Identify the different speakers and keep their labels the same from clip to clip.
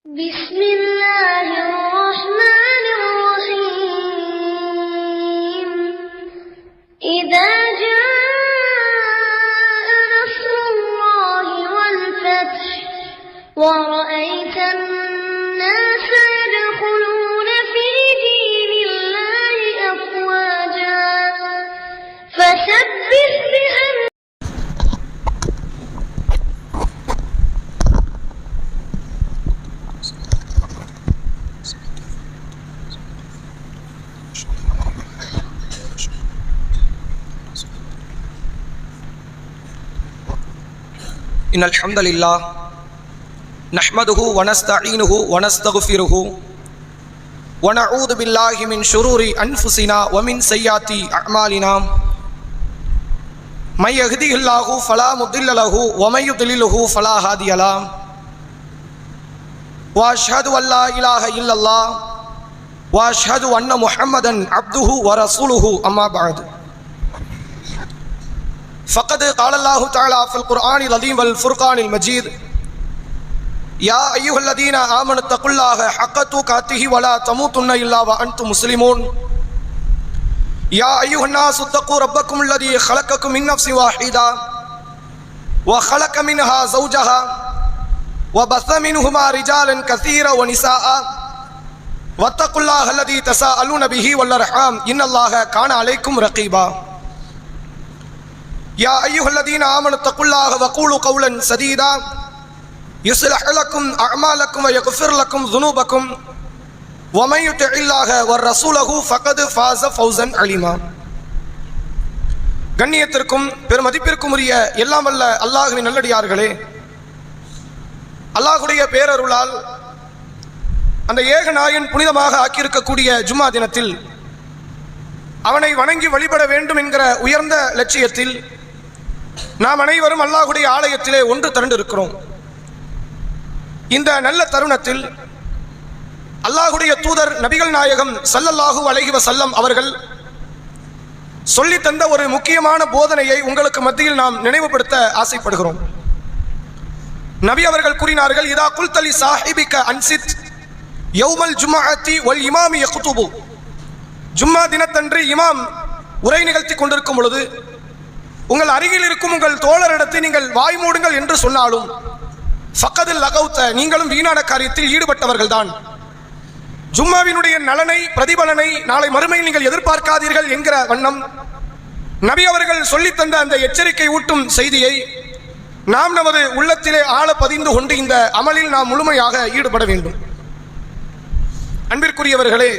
Speaker 1: بسم الله الرحمن الرحيم إذا جاء نصر الله والفتح ورأيت الناس يدخلون في دين الله أفواجا فسبح بحمد
Speaker 2: إن الحمد لله نحمده ونستعينه ونستغفره ونعوذ بالله من شرور أنفسنا ومن سيئات أعمالنا من يهده الله فلا مضل له ومن يضلله فلا هادي له وأشهد أن لا إله إلا الله وأشهد أن محمدا عبده ورسوله أما بعد فقد قال الله تعالى في القرآن العظيم والفرقان المجيد يا أيها الذين آمنوا اتقوا الله حق تقاته ولا تموتن إلا وأنتم مسلمون يا أيها الناس اتقوا ربكم الذي خلقكم من نفس واحدة وخلق منها زوجها وبث منهما رجالا كثيرا ونساء واتقوا الله الذي تساءلون به والأرحام إن الله كان عليكم رقيبا يا أيها الذين آمنوا اتقوا الله وقولوا قولا سديدا يصلح لكم أعمالكم ويغفر لكم ذنوبكم ومن يطع الله ورسوله فقد فاز فوزا عظيما கண்ணியத்திற்கும் பெருமதிப்பிற்கும் உரிய எல்லாம் வல்ல அல்லாஹ்வின் நல்லடியார்களே, அல்லாஹ்வுடைய பேரருளால் அந்த ஏகநாயன் புனிதமாக ஆக்கியிருக்கக்கூடிய ஜும்மா தினத்தில் அவனை வணங்கி வழிபட வேண்டும் என்கிற உயர்ந்த லட்சியத்தில் நாம் அனைவரும் அல்லாஹ்வுடைய ஆலயத்திலே ஒன்று திரண்டிருக்கிறோம். இந்த நல்ல தருணத்தில் அல்லாஹ்வுடைய தூதர் நபிகள் நாயகம் ஸல்லல்லாஹு அலைஹி வஸல்லம் அவர்கள் சொல்லி தந்த ஒரு முக்கியமான போதனையை உங்களுக்கு மத்தியில் நாம் நினைவுபடுத்த ஆசைப்படுகிறோம். நபி அவர்கள் கூறினார்கள், இதா குல்தலி சாஹிபிக அன்சித் யௌமல் ஜும்ஆத்தி வல் இமாமி யக்துபு. ஜும்மா தினத்தன்று இமாம் உரை நிகழ்த்தி கொண்டிருக்கும் பொழுது உங்கள் அருகில் இருக்கும் உங்கள் தோழரிடத்தை நீங்கள் வாய் மூடுங்கள் என்று சொன்னாலும் ஃபக்கதில் லகௌத்த, நீங்களும் வீணான காரியத்தில் ஈடுபட்டவர்கள் தான். ஜும்மாவினுடைய நலனை பிரதிபலனை நாளை மறுமையில் நீங்கள் எதிர்பார்க்காதீர்கள் என்கிற வண்ணம் நபி அவர்கள் சொல்லித்தந்த அந்த எச்சரிக்கை ஊட்டும் செய்தியை நாம் நமது உள்ளத்திலே ஆழ பதிந்து கொண்டு இந்த அமலில் நாம் முழுமையாக ஈடுபட வேண்டும். அன்பிற்குரியவர்களே,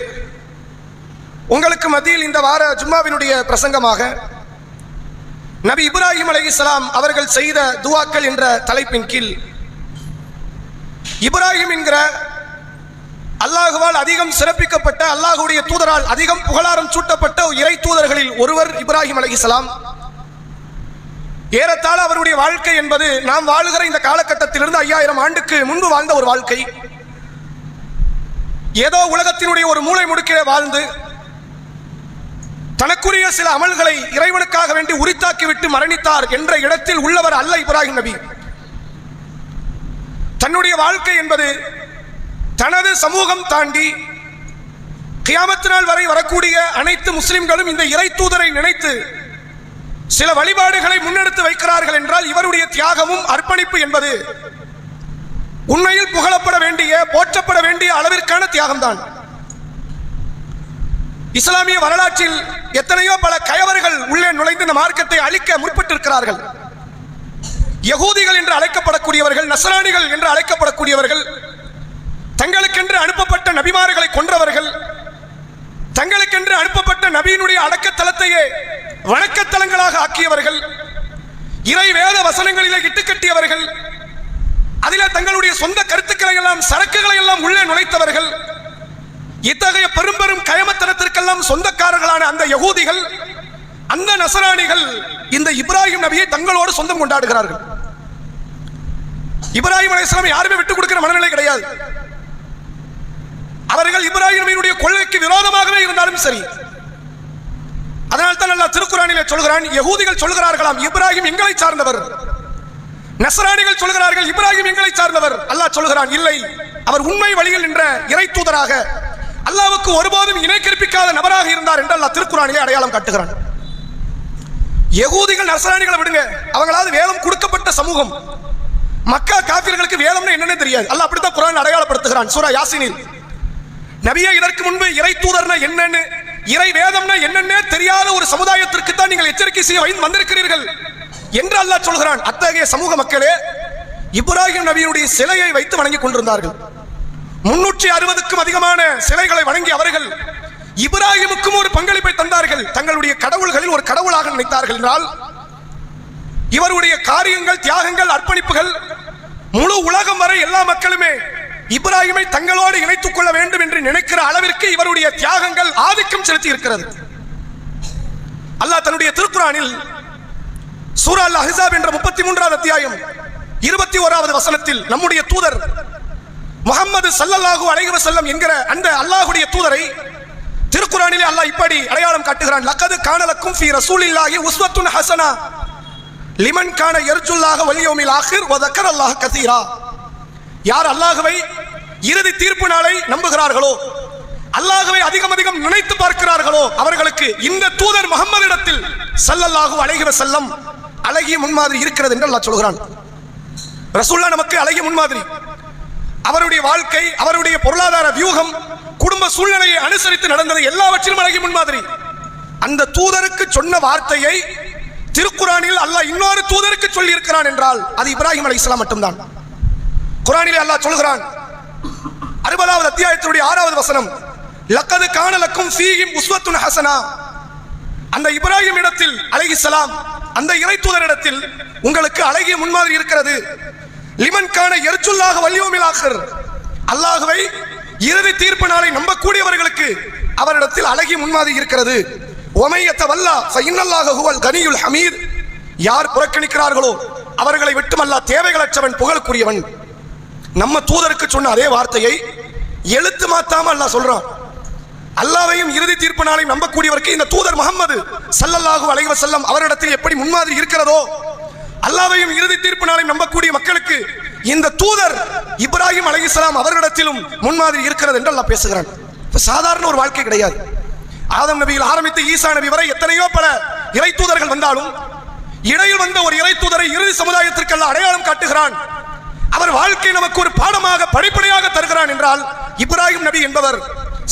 Speaker 2: உங்களுக்கு மத்தியில் இந்த வார ஜும்மாவினுடைய பிரசங்கமாக நபி இப்ராஹிம் அலைஹிஸ்ஸலாம் அவர்கள் செய்த துஆக்கள் என்ற தலைப்பின் கீழ், இப்ராஹிம் என்கிற அல்லாஹுவால் அதிகம் சிறப்பிக்கப்பட்ட, அல்லாஹுடைய தூதரால் அதிகம் புகழாரம் சூட்டப்பட்ட இறை தூதர்களில் ஒருவர் இப்ராஹிம் அலைஹிஸ்ஸலாம். ஏறத்தாழ அவருடைய வாழ்க்கை என்பது நாம் வாழுகிற இந்த காலகட்டத்திலிருந்து 5000 ஆண்டுக்கு முன்பு வாழ்ந்த ஒரு வாழ்க்கை. ஏதோ உலகத்தினுடைய ஒரு மூலை முடுக்கிலே வாழ்ந்து தனக்குரிய சில அமல்களை இறைவனுக்காக வேண்டி உரித்தாக்கிவிட்டு மரணித்தார் என்ற இடத்தில் உள்ளவர் அல்ல இப்ராஹிம் நபி. தன்னுடைய வாழ்க்கை என்பது தனது சமூகம் தாண்டி கியாமத் நாள் வரை வரக்கூடிய அனைத்து முஸ்லிம்களும் இந்த இறை தூதரை நினைத்து சில வழிபாடுகளை முன்னெடுத்து வைக்கிறார்கள் என்றால் இவருடைய தியாகமும் அர்ப்பணிப்பு என்பது உண்மையில் புகழப்பட வேண்டிய, போற்றப்பட வேண்டிய அளவிற்கான தியாகம்தான். இஸ்லாமிய வரலாற்றில் எத்தனையோ பல கயவர்கள் உள்ளே நுழைந்து இந்த மார்க்கத்தை அழிக்க முற்பட்டிருக்கிறார்கள். யகூதிகள் என்று அழைக்கப்படக்கூடியவர்கள், நஸ்ரானிகள் என்று அழைக்கப்படக்கூடியவர்கள், தங்களுக்கென்று அனுப்பப்பட்ட நபிமார்களை கொன்றவர்கள், தங்களுக்கென்று அனுப்பப்பட்ட நபியினுடைய அடக்கத்தலத்தையே வணக்கத்தலங்களாக ஆக்கியவர்கள், இறை வேத வசனங்களிலே இட்டுக்கட்டியவர்கள், அதிலே தங்களுடைய சொந்த கருத்துக்களை எல்லாம், சரக்குகளை எல்லாம் உள்ளே நுழைத்தவர்கள், இத்தகைய பெரும்பெரும் கயமத்தனத்திற்கெல்லாம் சொந்தக்காரர்களான அந்த யகூதிகள், அந்த நசராணிகள் இந்த இப்ராஹிம் நபியை தங்களோடு சொந்தம் கொண்டாடுகிறார்கள். இப்ராஹிம் அலைஹிஸ்ஸலாம் யாருமே விட்டுக் கொடுக்கிற மனநிலை கிடையாது. அவர்கள் இப்ராஹிம் நபியினுடைய கொள்கைக்கு விரோதமாகவே இருந்தாலும் சரி. அதனால் தான் அல்லாஹ் திருக்குர்ஆனிலே சொல்கிறான், யகூதிகள் சொல்கிறார்களாம், இப்ராஹிம் எங்களை சார்ந்தவர், நஸ்ரானிகள் சொல்கிறார்கள் இப்ராஹிம் எங்களை சார்ந்தவர். அல்லாஹ் சொல்கிறான் இல்லை, அவர் உண்மை வழியில் நின்ற இறை தூதராக அல்லாஹ்வுக்கு ஒருபோதும் இணை கற்பிக்காத நபராக இருந்தார் என்று அல்லாஹ் திருக்குர்ஆனிலே அடையாளம் காட்டுகிறான். யகூதிகள் நஸ்ரானிகளை விடுங்க, அவங்களாவது வேதம் கொடுக்கப்பட்ட சமூகம். மக்கா காபிர்களுக்கு வேதம்னா என்னன்னு தெரியாது. அல்லாஹ் அப்படித்தான் குர்ஆன் அடையாளப்படுத்துகிறான். சூரா யாசீனில் நபியே, இதற்கு முன்பு இறை தூதர்னா என்னன்னு, இறை வேதம்னா என்னன்னே தெரியாத ஒரு சமுதாயத்திற்கு தான் நீங்கள் எச்சரிக்கை செய்ய வந்திருக்கிறீர்கள் என்று அல்லாஹ் சொல்கிறான். அத்தகைய சமூக மக்களே இப்ராஹிம் நபியுடைய சிலையை வைத்து வணங்கி கொண்டிருந்தார்கள். 360க்கும் அதிகமான சிலைகளை வணங்கி அவர்கள் இப்ராஹிமுக்கும் ஒரு பங்களிப்பை தந்தார்கள். தங்களுடைய கடவுள்களில் ஒரு கடவுளாக நினைத்தார்கள் என்றால் இவருடைய காரியங்கள், தியாகங்கள், அர்ப்பணிப்புகள் முழு உலகம் வரை எல்லா மக்களுமே இப்ராஹிமை தங்களோடு இணைத்துக் கொள்ள வேண்டும் என்று நினைக்கிற அளவிற்கு இவருடைய தியாகங்கள் ஆதிக்கம் செலுத்தி இருக்கிறது. அல்லாஹ் தன்னுடைய திருக்குர்ஆனில் சூரா அல் அஹ்ஸாப் என்ற 33வது அத்தியாயம் 21வது வசனத்தில் நம்முடைய தூதர் முஹம்மது ஸல்லல்லாஹு அலைஹி வஸல்லம் என்கிற அந்த அல்லாஹ்வுடைய தூதரை திருக்குர்ஆனிலே அல்லாஹ் இப்படி அடையாளம் காட்டுகிறான். லக்கத் கான லக்கும் ஃபீ ரசூலில்லாஹி உஸ்வத்துன் ஹஸனா லிமன் கான யர்ஜுல்லாஹ வல் யௌமில் ஆகிர் வ ذكرல்லாஹ கஸீரா. யார் அல்லாஹ்வை இறுதி தீர்ப்பு நாளை நம்புகிறார்களோ, அல்லாஹ்வை அதிகம் அதிகம் நினைத்து பார்க்கிறார்களோ அவர்களுக்கு இந்த தூதர் முஹம்மதிடத்தில் ஸல்லல்லாஹு அலைஹி வஸல்லம் அழகிய முன்மாதிரி இருக்கிறது என்று அல்லாஹ் சொல்கிறான். ரசூலுல்லாஹ் நமக்கு அழகிய முன்மாதிரி. அவருடைய வாழ்க்கை, அவருடைய பொருளாதார வியூகம், குடும்ப சூழ்நிலையை அனுசரித்து நடந்தது எல்லாவற்றிலும் அழகிய முன்மாதிரி. அந்த தூதருக்கு சொன்ன வார்த்தையை திருக்குர்ஆனில் அல்லாஹ் இன்னொரு தூதருக்கு சொல்லி இருக்கிறான் என்றால் அது இப்ராஹிம் அலைஹிஸ்ஸலாம் மட்டும்தான். குர்ஆனிலே அல்லாஹ் சொல்கிறான் 60வது அத்தியாயத்தினுடைய 6வது வசனம், லக்கத் கான லக்கும் ஃபீஹிம் உஸ்வத்துன் ஹஸனா. அந்த இப்ராஹிம் இடத்தில் அலைஹிஸ்ஸலாம், அந்த இறை தூதரிடத்தில் உங்களுக்கு அழகிய முன்மாதிரி இருக்கிறது. லிமன் கான யர்ஜுல்லாஹ வல் யௌமில் ஆகிர், அல்லாஹ்வை இறுதி தீர்ப்பு நாளை நம்பக்கூடியவர்களுக்கு அவரிடத்தில் அழகிய முன்மாதிரி இருக்கிறது. ஒமை யத்தவல்லா ஃபஇன்னல்லாஹ ஹுவல் கனியுல் ஹமீத், யார் புறக்கணிக்கிறார்களோ அவர்களை விட்டும் அல்லாஹ் தேவைகளற்றவன், புகழுக்குரியவன். நம்ம தூதருக்கு சொன்ன அதே வார்த்தையை எழுத்து மாத்தாம அல்லாஹ் சொல்றான். அல்லாஹ்வையும் இறுதி தீர்ப்பு நாளை நம்பக்கூடியவருக்கு இந்த தூதர் முஹம்மது ஸல்லல்லாஹு அலைஹி வஸல்லம் அவரிடத்தில் எப்படி முன்மாதிரி இருக்கிறதோ, அல்லாஹ்வையும் இறுதி தீர்ப்பு நாளை நம்பக்கூடிய மக்களுக்கு இந்த தூதர் இப்ராஹிம் அலைஹிஸ்ஸலாம் அவரிடத்திலும் முன்மாதிரி இருக்கிறது என்று அல்லாஹ் பேசுகிறான். சாதாரண ஒரு வாழ்க்கை கிடையாது. ஆதம் நபியில் ஆரம்பித்து ஈசா நபி வரை எத்தனையோ பல இறை தூதர்கள் வந்தாலும் இடையில் வந்த ஒரு இறை தூதரை இறுதி சமுதாயத்திற்கு அல்லாஹ் அடையாளம் காட்டுகிறான். அவர் வாழ்க்கை நமக்கு ஒரு பாடமாக, படிப்படியாக தருகிறான் என்றால் இப்ராஹிம் நபி என்பவர்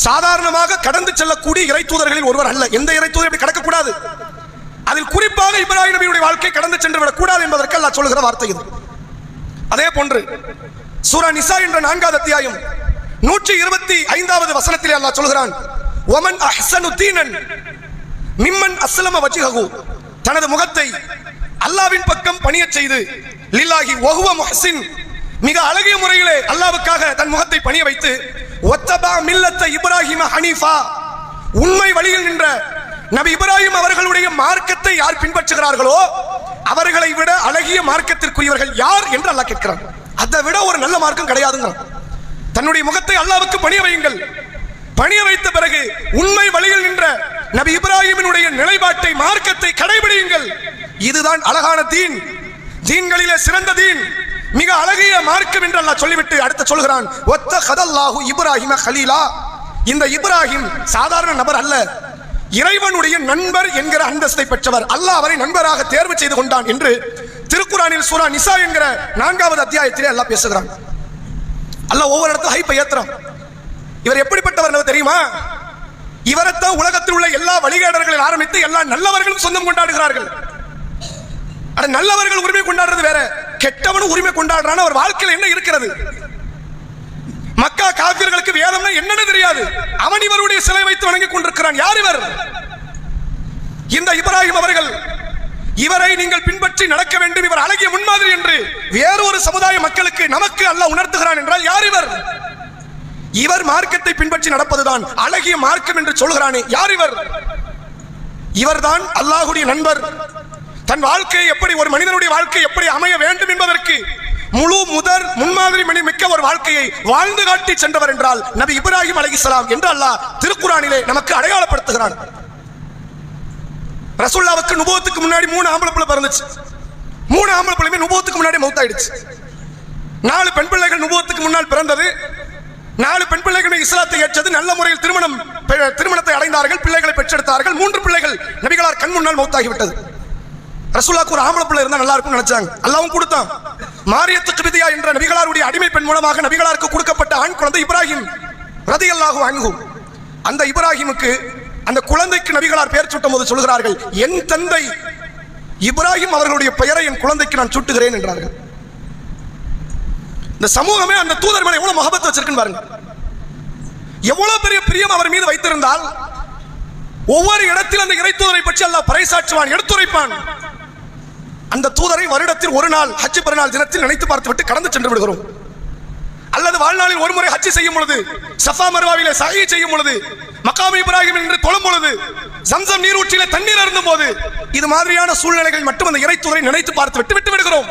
Speaker 2: சாதாரணமாக கடந்து செல்லக்கூடிய இறை தூதர்களில் ஒருவர் அல்ல. எந்த இறை தூதர் இப்படி கடக்கக்கூடாது. அதில் குறிப்பாக இப்ராஹிம் நபியுடைய வாழ்க்கை கடந்து சென்று விடக்கூடாது என்பதற்கு அல்லாஹ் சொல்கிற வார்த்தை இது. அதே போன்று சூரா நிசா என்ற 4வது அத்தியாயம் 125வது வசனத்திலே அல்லாஹ் சொல்கிறான், ஒமன் அஹ்ஸனு தீனன் மிம்மன் அஸ்லம வஜ்ஹஹு, தனது முகத்தை அல்லாஹ்வின் பக்கம் பணியச் செய்து லில்லாஹி வஹுவ முஹ்ஸின், மிக அழகிய முறையிலே அல்லாஹ்வுக்காக தன் முகத்தை பணிய வைத்து வத்தபா மில்லத்த இப்ராஹிம ஹனீஃபா, உண்மை வழியில் நின்ற நபி இப்ராஹிம் அவர்களுடைய மார்க்கத்தை யார் பின்பற்றுகிறார்களோ அவர்களை விட அழகிய மார்க்கத்திற்குரியவர்கள் யார் என்று அல்லாஹ் கேட்கிறான். அதை விட ஒரு நல்ல மார்க்கம் கிடையாதுங்க. தன்னுடைய முகத்தை அல்லாஹ்வுக்கு பணிய வையுங்கள். பணிய வைத்த பிறகு உண்மை வழியில் நின்ற நபி இப்ராஹிமினுடைய நிலைப்பாட்டை, மார்க்கத்தை கடைபிடியுங்கள். இதுதான் அழகான தீன், தீன்களிலே சிறந்த தீன், மிக அழகிய மார்க்கம் என்று அல்லாஹ் சொல்லிவிட்டு அடுத்து சொல்கிறான், வத்தஹதல்லாஹு இப்ராஹிம கலீலா, இந்த இப்ராஹிம் சாதாரண நபர் அல்ல, இறைவனுடைய நண்பர் என்கிற அந்தஸ்தை பெற்றவர். அல்லாஹ் அவரை நண்பராக தேர்வு செய்து கொண்டான் என்று திருக்குர்ஆனில் சூரா நிசா என்கிற 4வது அத்தியாயத்திலே அல்லாஹ் பேசுகிறான். அல்லாஹ் ஒவ்வொரு இடத்துல ஹைப்பை ஏத்துறான். இவர் எப்படிப்பட்டவர் தெரியுமா? இவரைத்தான் உலகத்தில் உள்ள எல்லா வழிகேடர்களில் ஆரம்பித்து எல்லா நல்லவர்களும் சொந்தம் கொண்டாடுகிறார்கள். அட, நல்லவர்கள் உரிமை கொண்டாடுறது வேற, கெட்டவனும் உரிமை கொண்டாடுறான். அவர் வாழ்க்கையில் என்ன இருக்கிறது? மக்கா காபிர்களுக்கு வேதம்னா என்னன்னு தெரியாது. அவன் இவருடைய சிலை வைத்து வணங்கி கொண்டிருக்கிறான். யார் இவர்? இந்த இப்ராஹிம் அவர்கள், இவரை நீங்கள் பின்பற்றி நடக்க வேண்டும், இவர் அழகிய முன்மாதிரி என்று வேறு ஒரு சமுதாய மக்களுக்கு நமக்கு அல்லாஹ் உணர்த்துகிறான் என்றால் யார் இவர்? இவர் மார்க்கத்தை பின்பற்றி நடப்பதுதான் அழகிய மார்க்கம் என்று சொல்கிறானே, யார் இவர்? இவர்தான் அல்லாஹ்வுடைய நண்பர். தன் வாழ்க்கையை எப்படி, ஒரு மனிதனுடைய வாழ்க்கை எப்படி அமைய வேண்டும் என்பதற்கு முழு முதல் முன்மாதிரி மிக்க ஒரு வாழ்க்கையை வாழ்ந்து காட்டி சென்றவர் என்றால் நபி இப்ராஹிம் அலைஹிஸ்ஸலாம் என்று அல்லாஹ் திருக்குர்ஆனிலே நமக்கு அடையாளப்படுத்துகிறான். ரசூலுல்லாஹ்வுக்கு நுபுவத்துக்கு முன்னாடி 3 ஆம்பளை பிள்ளை பிறந்துச்சு. 3 ஆம்பளை பிள்ளைமே நுபுவத்துக்கு முன்னாடி மௌத்தாயிடுச்சு. 4 பெண் பிள்ளைகள் நுபுவத்துக்கு முன்னால் பிறந்தது. 4 பெண் பிள்ளைகள் இஸ்லாத்தை ஏற்றது, நல்ல முறையில் திருமணத்தை அடைந்தார்கள், பிள்ளைகளை பெற்றெடுத்தார்கள். 3 பிள்ளைகள் நபிகளார் கண் முன்னால் மௌத்தாகிவிட்டது. ரசூலுல்லாஹ்க்கு ஒரு ஆம்பளை பிள்ளை இருந்தா நல்லா இருக்கும்னு நினைச்சாங்க. அல்லாஹ்வும் கொடுத்தான். மாரியத்து கிபிதியா என்ற நபிகளாருடைய அடிமை பெண் மூலமாக நபிகளாருக்கு கொடுக்கப்பட்ட ஆண் குழந்தை இப்ராஹிம் ரலியல்லாஹு அன்ஹு. அந்த இப்ராஹிமுக்கு, அந்த குழந்தைக்கு நபிகளார் பெயர் சூட்டும் போது சொல்கிறார்கள், என் தந்தை இப்ராஹிம் அவர்களுடைய பெயரை என் குழந்தைக்கு நான் சூட்டுகிறேன் என்றார்கள். இந்த சமூகமே அந்த தூதர் மேல எவ்வளவு மஹபத் வச்சிருக்குன்னு பாருங்க. எவ்வளவு பெரிய பிரியம் அவர் மீது வைத்திருந்தால் ஒவ்வொரு இடத்தில் அந்த இறை தூதரை பற்றி அல்லாஹ் பறைசாற்றுவான், எடுத்துரைப்பான். அந்த தூதரை வருடத்தில் ஒரு நாள் ஹஜ் பெருநாள் தினத்தில் நினைத்து பார்த்துவிட்டு கடந்து சென்று விடுகிறோம். அல்லது வாழ்நாளில் ஒரு முறை ஹஜ் செய்யும் பொழுது, சஃபா மர்வாவிலே சஹீ செய்யும் பொழுது, மகாம் இப்ராஹிம் என்று தொழும் பொழுது, ஜம்சம் நீரூற்றிலே தண்ணீர் அருந்தும் போது, இது மாதிரியான சூழ்நிலைகள் மட்டும் அந்த இறை தூதரை நினைத்து பார்த்து விட்டு விடுகிறோம்.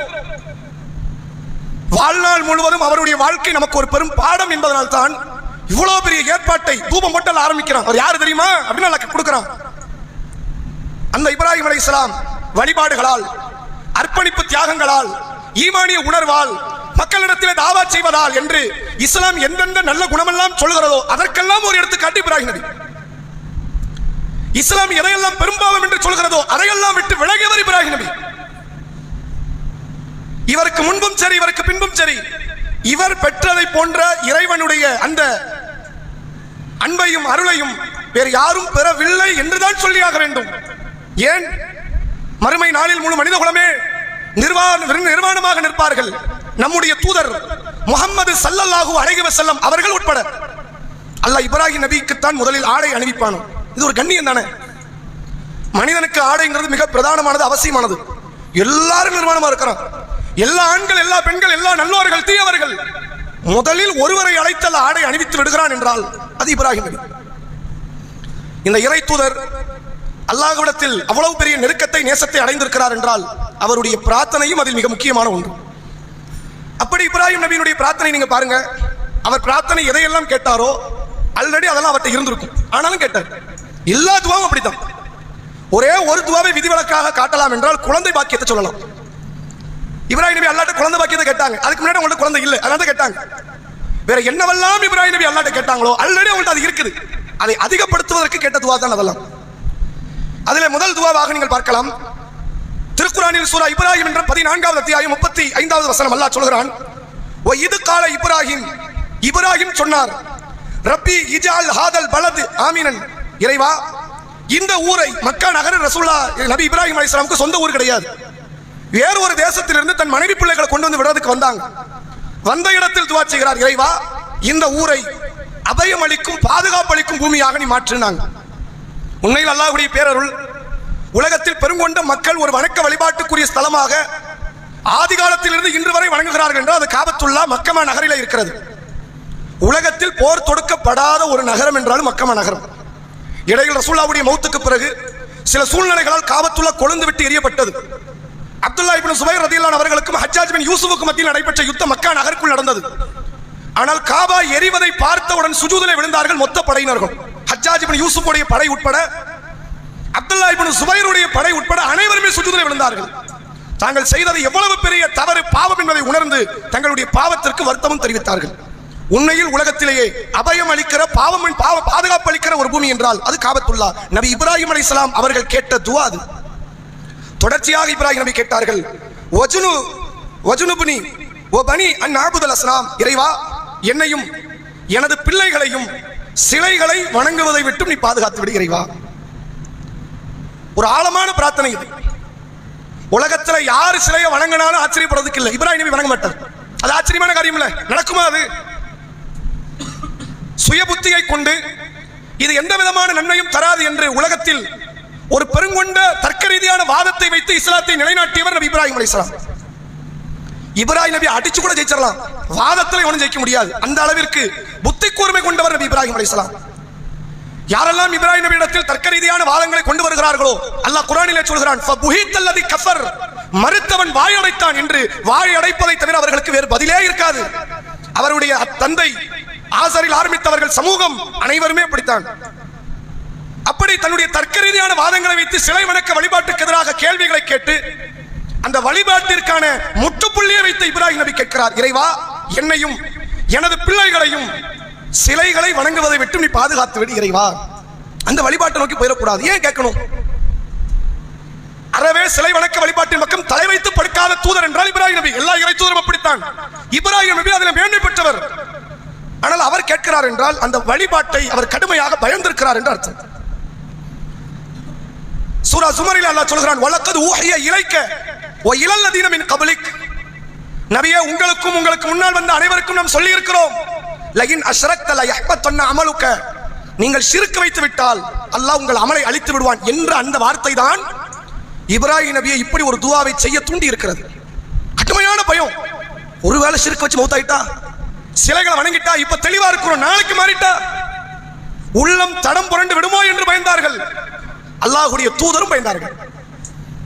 Speaker 2: வாழ்நாள் முழுவதும் அவருடைய வாழ்க்கை நமக்கு ஒரு பெரும் பாடம் என்பதனால் தான் இவ்வளவு பெரிய ஏற்பாட்டை தூபம் போட்டல் ஆரம்பிக்கிறான். அவர் யாரு தெரியுமா அப்படின்னு கொடுக்கிறான். அந்த இப்ராஹிம் அலைஹிஸ்ஸலாம் வழிபாடுகளால், அர்ப்பணிப்பு தியாகங்களால், ஈமானிய உணர்வால், மக்களிடத்தில் தாவா செய்வதால் என்று இஸ்லாம் எந்தெந்த நல்ல குணமெல்லாம் சொல்கிறதோ அதற்கெல்லாம் ஒரு எடுத்துக்காட்டு இப்ராஹிம் நபி. இஸ்லாம் எதையெல்லாம் பெரும்பாவம் என்று சொல்கிறதோ அதையெல்லாம் விட்டு விலகியவர் இப்ராஹிம் நபி. இவருக்கு முன்பும் சரி, இவருக்கு பின்பும் சரி, இவர் பெற்றதை போன்ற இறைவனுடைய அந்த அன்பையும் அருளையும் வேறு யாரும் பெறவில்லை என்றுதான் சொல்லியாக வேண்டும். ஏன்? மறுமை நாளில் முழு மனித குலமே நிர்வாணமாக நிற்பார்கள். நம்முடைய தூதர் முஹம்மது ஸல்லல்லாஹு அலைஹி வஸல்லம் அவர்கள் உட்பட. அல்லாஹ் இப்ராஹிம் நபிக்குத்தான் முதலில் ஆடை அணிவிப்பானோ. இது ஒரு கண்ணியம் தானே. மனிதனுக்கு ஆடைங்கிறது மிக பிரதானமானது, அவசியமானது. எல்லாரும் நிர்வாணமா இருக்கிறோம். எல்லா ஆண்கள், எல்லா பெண்கள், எல்லா நல்லோர்கள், தீயவர்கள். முதலில் ஒருவரை அழைத்தல் ஆடை அணிவித்து விடுகிறான் என்றால் அது இப்ராஹிம் நபி. இந்த இறை தூதர் அல்லாஹ்விடத்தில் அவ்வளவு பெரிய நெருக்கத்தை, நேசத்தை அடைந்திருக்கிறார் என்றால் அவருடைய பிரார்த்தனையும் அதில் மிக முக்கியமான ஒன்று. அப்படி இப்ராஹிம் நபியினுடைய பிரார்த்தனை நீங்க பாருங்க. அவர் பிரார்த்தனை எதையெல்லாம் கேட்டாரோ ஆல்ரெடி அதெல்லாம் அவர்கிட்ட இருந்திருக்கும். ஆனாலும் கேட்டார். எல்லா துவாவும் அப்படித்தான். ஒரே ஒரு துவாவை விதிவிலக்காக காட்டலாம் என்றால் குழந்தை பாக்கியத்தை சொல்லலாம். இப்ராஹிம் நபி அல்லாஹ்ட்ட குழந்தை பாக்கியத்தை கேட்டாங்க. அதுக்கு முன்னாடி அவங்கள்ட்ட குழந்தை இல்லை, அதான் கேட்டாங்க. வேற என்னவெல்லாம் இப்ராஹிம் நபி அல்லாஹ்ட்ட கேட்டாங்களோ ஆல்ரெடி அவங்கள்ட்ட அது இருக்குது. அதை அதிகப்படுத்துவதற்கு கேட்ட துவா தான் அதெல்லாம். அதிலே முதல் துவாவாக நீங்கள் பார்க்கலாம். திருக்குர்ஆனில் சூரா இப்ராஹிம் என்ற 14வது அத்தியாயம் 35வது வசனம் அல்லாஹ் சொல்கிறான், "வ இது கால இப்ராஹிம், இப்ராஹிம் சொன்னார், ரப்பி இஜால் ஹாதல் பலத் ஆமினன், இறைவா இந்த ஊரை, மக்கா நகர ரசூலுல்லாஹ் நபி இப்ராஹிம் அலைஹிஸ்ஸலாமுக்கு சொந்த ஊர் கிடையாது. வேறு ஒரு தேசத்திலிருந்து தன் மனைவி பிள்ளைகளை கொண்டு வந்து விடுறதுக்கு வந்தாங்க. வந்த இடத்தில் துவா செய்கிறார், இறைவா இந்த ஊரை அபயம் அளிக்கும், பாதுகாப்பு அளிக்கும் பூமியாக நீ மாற்றினாங்க. உண்மையில் அல்லாஹ்வுடைய பேரருள் உலகத்தில் பெருங்கொண்ட மக்கள் ஒரு வணக்க வழிபாட்டுக்குரிய ஸ்தலமாக ஆதி காலத்திலிருந்து இன்று வரை வணங்குகிறார்கள் என்றால் அது காபத்துல்லா மக்கமா நகரில் இருக்கிறது. உலகத்தில் போர் தொடுக்கப்படாத ஒரு நகரம் என்றாலும் மக்கமா நகரம். இடையில் ரசூலுல்லாஹ்வுடைய மௌத்துக்கு பிறகு சில சூழ்நிலைகளால் காபத்துல்லா கொழுந்து விட்டு எரியப்பட்டது. அப்துல்லா இப்னு சுபைர் ரலியல்லாஹு அவர்களுக்கும் ஹஜ்ஜாஜ் பின் யூசுஃபுக்கும் மத்தியில் நடைபெற்ற யுத்தம் மக்கா நகருக்குள் நடந்தது. ஆனால் காபா எரிவதை பார்த்தவுடன் சுஜூதிலே விழுந்தார்கள் மொத்த படையினர்கள். ஹஜ்ஜாஜ் பின் யூசுஃபுடைய படை உட்பட, அப்துல்லா இப்னு சுபைருடைய படை உட்பட அனைவருமே சுஜூதிலே விழுந்தார்கள். தாங்கள் செய்தது எவ்வளவு பெரிய தவறு, பாவம் என்பதை உணர்ந்து தங்களுடைய பாவத்திற்கு வருத்தமும் தெரிவித்தார்கள். உண்மையில் உலகத்திலேயே அபயம் அளிக்கிற, பாதுகாப்பு அளிக்கிற ஒரு பூமி என்றால் அது காபத்துல்லா. நபி இப்ராஹிம் அலைஹிஸ்ஸலாம் அவர்கள் கேட்ட துஆ அது. தொடர்ச்சியாக இப்ராஹிம் நபி கேட்டார்கள், வஜுனுபுனி வ பனி அன் அஅபுதுல் அஸ்னாம், இறைவா என்னையும் எனது பிள்ளைகளையும் சிலைகளை வணங்குவதை விட்டு நீ பாதுகாத்து விடு இறைவா. ஒரு ஆழமான பிரார்த்தனை இது. உலகத்துல யாரு சிலையை வணங்கினாலும் ஆச்சரியப்படுறதுக்கு இல்லை. இப்ராஹிம் நபி வணங்க மாட்டார். அது ஆச்சரியமான காரியம் இல்லை. நடக்குமா அது? சுய புத்தியை கொண்டு இது எந்த விதமான நன்மையும் தராது என்று உலகத்தில் ஒரு பெருங்கொண்ட தர்க்க ரீதியான வாதத்தை வைத்து இஸ்லாத்தை நிலைநாட்டியவர் நபி இப்ராஹிம் அலைஹிஸ்ஸலாம். இப்ராஹிம் நபி அடிச்சு கூட ஜெயிச்சிடலாம், வாதத்தில் ஒன்றும் ஜெயிக்க முடியாது. அந்த அளவிற்கு புத்தி கூர்மை கொண்டவர் நபி இப்ராஹிம் அலைஹிஸ்ஸலாம். யாரெல்லாம் இப்ராஹிம் நபி இடத்தில் தர்க்க ரீதியான வாதங்களை கொண்டு வருகிறார்களோ அல்லாஹ் குர்ஆனிலே சொல்கிறான், ஃபபுஹித்தல்லதி கஃபர், மறுத்தவன் வாய் அடைத்தான் என்று. வாய் அடைப்பதை தவிர அவர்களுக்கு வேறு பதிலே இருக்காது. அவருடைய தந்தை ஆசரில் ஆரம்பித்தவர்கள் சமூகம் அனைவருமே அப்படித்தான். அப்படி தன்னுடைய தர்க்க ரீதியான வாதங்களை வைத்து சிலை வணக்க வழிபாட்டுக்கு எதிராக கேள்விகளை கேட்டு அந்த வழிபாட்டிற்கான முற்றுப்புள்ளியை வைத்து இப்ராஹிம் நபி கேட்கிறார், இறைவா என்னையும் எனது பிள்ளைகளையும் சிலைகளை வணங்குவதை விட்டு நீ பாதுகாத்து விடு இறைவா. அந்த வழிபாட்டை நோக்கி போயிடக்கூடாது. ஏன் கேட்கணும்? அறவே சிலை வணக்க வழிபாட்டின் பக்கம் தலை வைத்து படுக்காத தூதர் என்றால் இப்ராஹிம் நபி. எல்லா இறை தூதரும் அப்படித்தான். இப்ராஹிம் நபி அதில் மேன்மை பெற்றவர். ஆனால் அவர் கேட்கிறார் என்றால் அந்த வழிபாட்டை அவர் கடுமையாக பயந்திருக்கிறார் என்று அர்த்தம். சூரா சுமரில் அல்லாஹ் சொல்கிறான், வலக்கத் ஊஹிய இலைக்க வ இலல்லதீன மின் கப்லிக். நபியே, உங்களுக்கும் உங்களுக்கு முன்னால் வந்த அனைவருக்கும் நாம் சொல்லி இருக்கிறோம், லகின் அஷ்ரக்த லயஹ்பத்தன்ன அமலுக்க, நீங்கள் ஷிர்க் வைத்து விட்டால் அல்லாஹ் உங்கள் அமலை அழித்து விடுவான் என்ற அந்த வார்த்தை தான் இப்ராஹிம் நபியை இப்படி ஒரு துஆவை செய்ய தூண்டி இருக்கிறது. கடுமையான பயம். ஒருவேளை ஷிர்க் வச்சு மௌத்தாயிட்டா, சிலைகளை வணங்கிட்டா, இப்ப தெளிவா இருக்கிறோம், நாளைக்கு மாறிட்டா உள்ளம் தடம் புரண்டு விடுமோ என்று பயந்தார்கள். அல்லாஹ்வுடைய தூதரும் பயந்தார்கள்.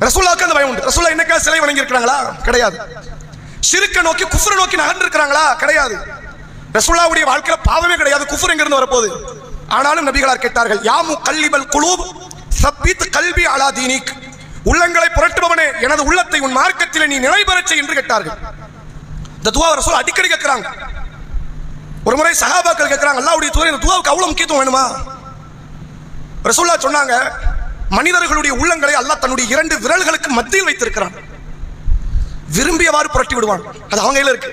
Speaker 2: ரசூலுல்லாஹ்க்கு அந்த பயம் உண்டு. ரசூலுல்லாஹ் என்னைக்கா சிலை வணங்கி இருக்கிறாங்களா? கிடையாது. ஷிர்க்கை நோக்கி குஃப்ரை நோக்கி நகர்ந்து இருக்கிறாங்களா? கிடையாது. ரசூலுல்லாஹ்வுடைய வாழ்க்கையில பாவமே கிடையாது. குஃப்ர் எங்க இருந்து வரப்போகுது? ஆனாலும் நபிகளார் கேட்டார்கள், யா முகல்லிபல் குலூப் சப்பித் கல்பி அலா தீனிக், உள்ளங்களை புரட்டுபவனே எனது உள்ளத்தை உன் மார்க்கத்திலே நீ நிலைபெறச் செய் என்று கேட்டார்கள். இந்த துஆவை ரசூல் அடிக்கடி கேட்கிறாங்க. ஒரு முறை சஹாபாக்கள் கேட்கிறாங்க, அல்லாஹ்வுடைய தூதரே இந்த துஆவுக்கு அவ்வளவு முக்கியத்துவம் வேணுமா? ரசூலுல்லாஹ் சொன்னாங்க, மனிதர்களுடைய உள்ளங்களை அல்லாஹ் தன்னுடைய 2 விரல்களுக்கு மத்தியில் வைத்திருக்கிறான். விரும்பியவாறு புரட்டி விடுவான். அது அவங்க கையில இருக்கு.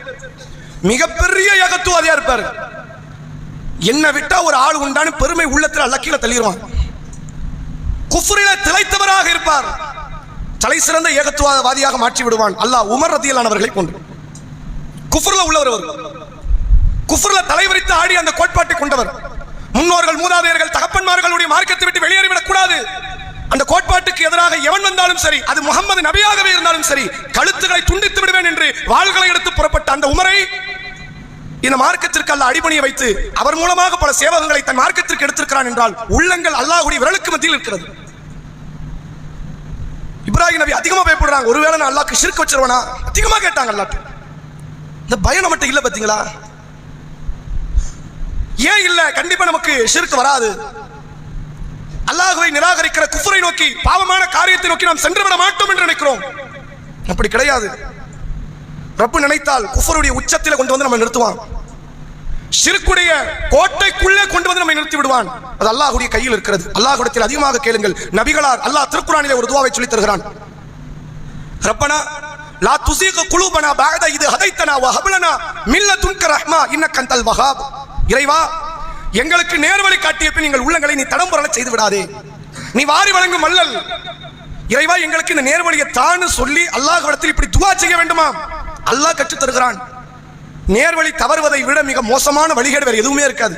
Speaker 2: மிகப்பெரிய ஏகத்துவாதியா இருப்பாரு. என்ன விட்டா ஒரு ஆள் உண்டான பெருமை உள்ளத்தில் அல்லாஹ் கீழே தள்ளிடுவான். குஃப்ரில திளைத்தவராக இருப்பார். தலை சிறந்த ஏகத்துவவாதியாக மாற்றி விடுவான் அல்லாஹ். உமர் ரலியல்லாஹு அவர்களை கொண்டு குஃப்ரில உள்ளவர். அவர் குஃப்ரில தலைவரித்து ஆடி அந்த கோட்பாட்டை கொண்டவர். முன்னோர்கள் மூதாதையர்கள் தகப்பன்மார்களுடைய மார்க்கத்தை விட்டு வெளியேறிவிடக் கூடாது. அந்த கோட்பாட்டுக்கு எதிராக எவன் வந்தாலும் சரி, அது முகமது நபியாகவே இருந்தாலும் சரி, கழுத்துக்களை துண்டித்து விடுவேன் என்று வாள்களை எடுத்து புறப்பட்ட அந்த உமரை இந்த மார்க்கத்திற்கு அல்லாஹ் அடிபணிய வைத்து அவர் மூலமாக பல சேவகங்களை தன் மார்க்கத்திற்கு எடுத்திருக்கிறான் என்றால் உள்ளங்கள் அல்லாஹ்வுடைய விரலுக்கு மத்தியில் இருக்கிறது. இப்ராஹிம் நபி அதிகமா பயப்படுறாங்க, ஒருவேளை நான் அல்லாஹ்க்கு ஷிர்க் வச்சிருவனா அதிகமா கேட்டாங்க. அல்லாஹ் இந்த பயம் நம்மகிட்ட இல்ல. பாத்தீங்களா? ஏன் இல்ல? கண்டிப்பா நமக்கு ஷிர்க் வராது. அல்லாஹ்வை நிராகரிக்கிற குஃப்ரை நோக்கி, பாவமான காரியத்தை நோக்கி நாம் சென்று விட மாட்டோம் என்று நினைக்கிறோம். அப்படி கிடையாது. ரப்பு நினைத்தால் குஃப்ருடைய உச்சத்தில் கொண்டு வந்து நம்ம நிறுத்துவான். ஷிர்க்குடைய கோட்டைக்குள்ளே கொண்டு வந்து நம்மை நிறுத்தி விடுவான். அது அல்லாஹ்வுடைய கையில் இருக்கிறது. அல்லாஹ்விடத்தில் அதிகமாக கேளுங்கள். நபிகளார் அல்லாஹ் திருக்குர்ஆனிலே ஒரு துஆவை சொல்லி தருகிறான். ரப்பனா லா துஸீக குலூபனா பஅத இத் ஹதைத்தனா வ ஹப் லனா மின் லதுன்க ரஹ்மா இன்னக அன்தல் வஹாப். இறைவா, எங்களுக்கு நேர்வழி காட்டிய பின் எங்கள் உள்ளங்களை நீ தடம் புரளச் செய்து விடாதே. நீ வாரி வழங்கும் அல்லல். இறைவா, எங்களுக்கு இந்த நேர்வழியை தான்னு சொல்லி அல்லாஹ்விடத்தில் இப்படி துஆ செய்ய வேண்டுமா? அல்லாஹ் கற்றுத் தருகிறான். நேர்வழி தவறுவதை விட மிக மோசமான வழிகேடு வேற எதுவுமே இருக்காது.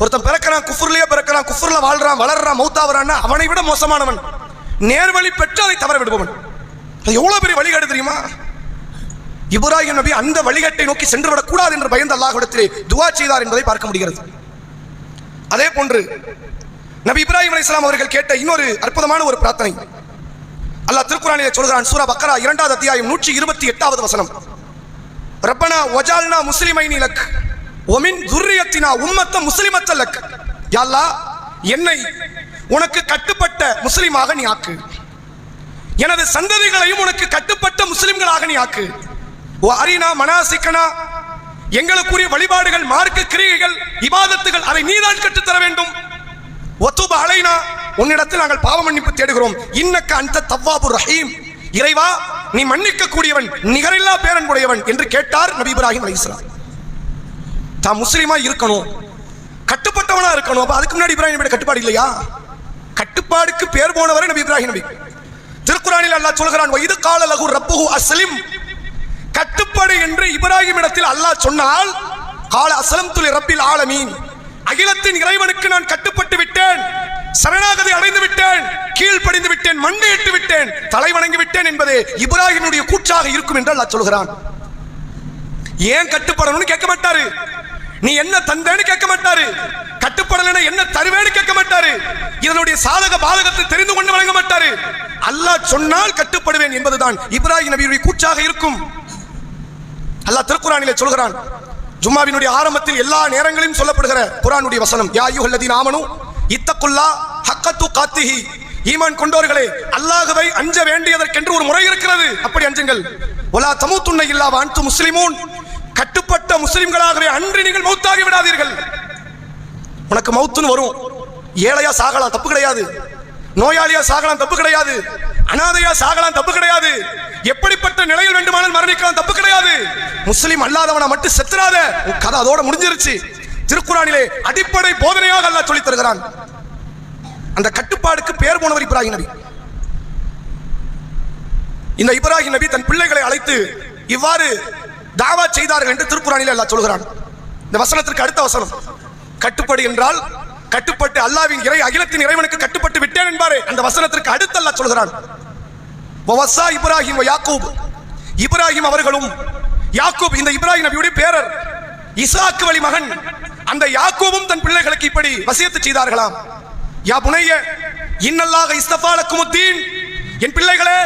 Speaker 2: ஒருத்தன் பிறக்கிறான், குஃப்ர்லயே பிறக்கிறான், குஃப்ர்ல வாழ்றான், வளர்றான், மௌத்தாவறான்னா அவனை விட மோசமானவன் நேர்வழி பெற்று அதை தவற விடுபவன். அது எவ்வளவு பெரிய வழிகேடு தெரியுமா? இப்ராஹிம் நபி அந்த வழிகேட்டை நோக்கி சென்று விடக்கூடாது என்று பயந்து அல்லாஹ்விடத்திலே துஆ செய்தார் என்பதை பார்க்க முடிகிறது. அதே போன்று நபி இப்ராஹிம் அலைஹிஸ்ஸலாம் அவர்கள் கேட்ட இன்னொரு அற்புதமான ஒரு பிரார்த்தனை அல்லாஹ் திருக்குர்ஆனிலே சொல்கிறான். சூரா பக்ரா 2வது அத்தியாயம் 128வது வசனம். ரப்பனா வஜால்னா முஸ்லிமைனி லக் வ மின் ذُرِّيَّتِنَا உம்மத்தன் முஸ்லிமத்தன் லக். யா அல்லாஹ், என்னை உனக்கு கட்டுப்பட்ட முஸ்லிமாக நீ ஆக்கு, எனது சந்ததிகளையும் உனக்கு கட்டுப்பட்ட முஸ்லிம்களாக நீ ஆக்கு. வ அரினா மனாசிக்கனா, எங்களுக்குரிய வழிபாடுகள், மார்க்க கிரியைகள், இபாதத்துகள் அதை நீதான் கற்றுத் தர வேண்டும். வதுப அலைனா, உன்னிடத்தில் நாங்கள் பாவ மன்னிப்பு தேடுகிறோம். இன்னக்க அன்த தவ்வாபுர் ரஹீம், இறைவா நீ மன்னிக்க கூடியவன், நிகரில்லா பேரன்புடையவன் என்று கேட்டார் நபி இப்ராஹிம் அலைஹிஸ்ஸலாம். தான் முஸ்லிமா இருக்கணும், கட்டுப்பட்டவனா இருக்கணும். அப்ப அதுக்கு முன்னாடி இப்ராஹிம் நபி கட்டுப்பாடு இல்லையா? கட்டுப்பாடுக்கு பேர் போனவரே நபி இப்ராஹிம் நபி. திருக்குர்ஆனில் அல்லாஹ் சொல்கிறான், வ இது கால லஹு ரப்புஹு அஸ்லிம். கட்டுப்பாடு என்று இப்ராஹிம் இடத்தில் அல்லாஹ் சொன்னால், கால அஸ்லம்து லிரப்பில் ஆலமீன், அகிலத்தின் இறைவனுக்கு நான் கட்டுப்பட்டு விட்டேன், சரணாகதி அடைந்து விட்டேன், கீழ்ப்படிந்து விட்டேன், மண்டையிட்டு விட்டேன், தலை வணங்கி விட்டேன் என்பதே இப்ராஹிமுடைய கூற்றாக இருக்கும் என்று அல்லாஹ் சொல்கிறான். ஏன் கட்டுப்படணும்னு கேட்க மாட்டாரு, நீ என்ன தந்தேன்னு கேட்க மாட்டாரு, கட்டுப்படலைன்னா என்ன தருவேன்னு கேட்க மாட்டாரு, இதனுடைய சாதக பாதகத்தை தெரிந்து கொண்டு வழங்க மாட்டாரு. அல்லாஹ் சொன்னால் கட்டுப்படுவேன் என்பதுதான் இப்ராஹிம் நபியுடைய கூற்றாக இருக்கும். அல்லாஹ் திருக்குர்ஆனிலே சொல்கிறான். ஜும்மாவினுடைய ஆரம்பத்தில் எல்லா நேரங்களிலும் சொல்லப்படுகிற குர்ஆனுடைய வசனம், யா அய்யுஹல்லதீன ஆமனு இத்தகுல்லா ஹக்க துகாத்திஹி ஈமான் கொண்டவர்களே, அல்லாஹ்வை அஞ்ச வேண்டியதற்கென்று ஒரு முறை இருக்கிறது. அப்படி அஞ்சுங்கள். வலா தமூத்துன்ன இல்லா வ அன்தும் முஸ்லிமூன். கட்டுப்பட்ட முஸ்லிம்களாகவே அன்றி நீங்கள் மௌத்தாகி விடாதீர்கள். உனக்கு மௌத்துன்னு வரும். ஏழையா சாகலாம், தப்பு கிடையாது. நோயாளியா சாகலாம், தப்பு கிடையாது. அனாதையா சாகலாம், தப்பு கிடையாது. எப்படிப்பட்ட நிலையில் வேண்டுமானால் மரணிக்கலாம், தப்பு கிடையாது. முஸ்லிம் அல்லாதவனை மட்டும் செத்துறாத. கதை அதோட முடிஞ்சிருச்சு. திருக்குறானிலே அடிப்படை போதனையாக அல்லாஹ் சொல்லித் தருகிறான். அந்த கட்டுப்பாடுக்கு பேர் போனவர் இப்ராஹிம் நபி. இந்த இப்ராஹிம் நபி தன் பிள்ளைகளை அழைத்து இவ்வாறு தாவா செய்தார்கள் என்று திருக்குறானிலே அல்லாஹ் சொல்கிறான். இந்த வசனத்திற்கு அடுத்த வசனம், கட்டுப்படு என்றால் கட்டுப்பட்டு அல்லாஹ்வின் இறை அகிலத்தின் இறைவனுக்கு கட்டுப்பட்டு விட்டேன் என்பாரே, அந்த வசனத்திற்கு அடுத்து அல்லாஹ் சொல்கிறான், வவஸா இப்ராஹிம் வ யாக்கூப். இப்ராஹிம் அவர்களும் யாக்கூப், இந்த இப்ராஹிம் நபியுடைய பேரர், இசாக்கு வழி மகன் அந்த யாக்கூபும் தன் பிள்ளைகளுக்கு இப்படி வசியத்து செய்தார்களாம். யா புனைய இன்னல்லாஹ இஸ்தஃபா லக்குமுத்தீன். என் பிள்ளைகளே,